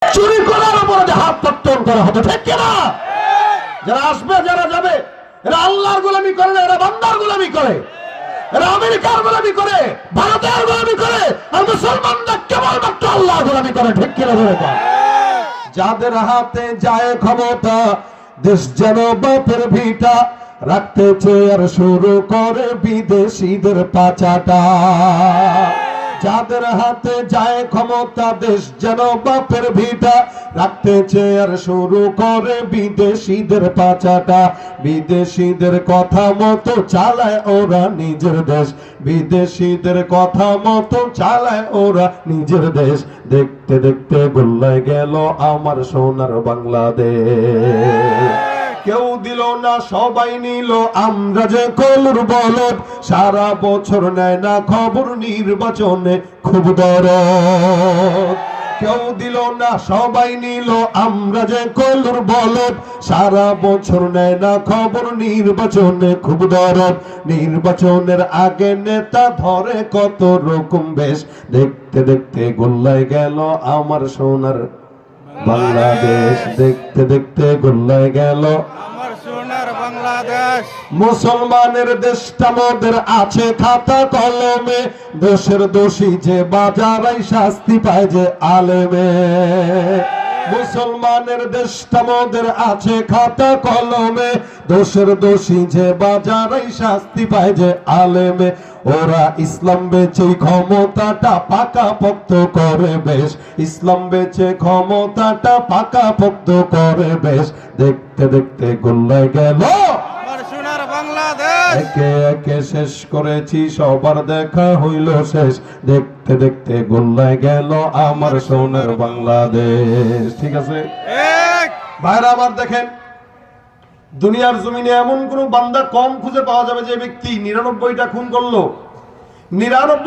চুরি করার উপরে হাত পত্তন করা হবে, ঠিক কিনা? যারা আসবে যারা যাবে এরা আল্লাহর গোলামি করে না, এরা বান্দার গোলামি করে, এরা আমেরিকার গোলামি করে, ভারতের গোলামি করে, আর মুসলমানরা কেবলমাত্র আল্লাহর গোলামি করে, ঠিক কিনা? যাদের হাতে যায় ক্ষমতা, দেশ যেন বাপের ভিটা, রাখতে চেয়ার শুরু করে বিদেশিদের পাচাটা। যাদের হাতে যায় ক্ষমতা, দেশ যেন বাপের ভিটা, রাখতে চেয়ার শুরু করে বিদেশিদের পাচাটা। বিদেশিদের কথা মতো চালায় ওরা নিজের দেশ, বিদেশিদের কথা মতো চালায় ওরা নিজের দেশ। দেখতে দেখতে গোল্লায় গেল আমার সোনার বাংলাদেশ। কেউ দিল না সবাই নিল, আমরা যে কলুর বলদ, সারা বছর নেয় না খবর, নির্বাচনে খুব দরদ। কেউ দিল না সবাই নিল, আমরা যে কলুর বলদ, সারা বছর নেয় না খবর, নির্বাচনে খুব দরদ। নির্বাচনের আগে নেতা ধরে কত রকম বেশ, দেখতে দেখতে গোল্লায় গেল আমার সোনার বাংলাদেশ। দেখতে দেখতে গোল্লায় গেল আমার সোনার বাংলাদেশ। মুসলমানের দেশটা মোদের আছে খাতা কলমে, দেশের দোষী যে বাজারাই শাস্তি পায় যে আলেমে। মুসলমানের দেশটা মোদের আছে খাতা কলমে, দোষের দোষী যে বাজারাই শাস্তি পায় যে আলেমে। ওরা ইসলাম বেচে ক্ষমতাটা পাকা পোক্ত করে বেশ, ইসলাম বেচে ক্ষমতাটা পাকা পোক্ত করে বেশ। দেখতে দেখতে গোল্লায় গেল সোনার বাংলাদেশ। একে একে শেষ করেছি, সবার দেখা হইল শেষ। দেখতে দেখতে গোল্লায় গেল আমার সোনার বাংলাদেশ। ঠিক আছে ভাইরা আমার, দেখেন দুনিয়ার জমিনে এমন কোন বান্দা কম খুঁজে পাওয়া যাবে যে ব্যক্তি 99টা খুন করলো, 99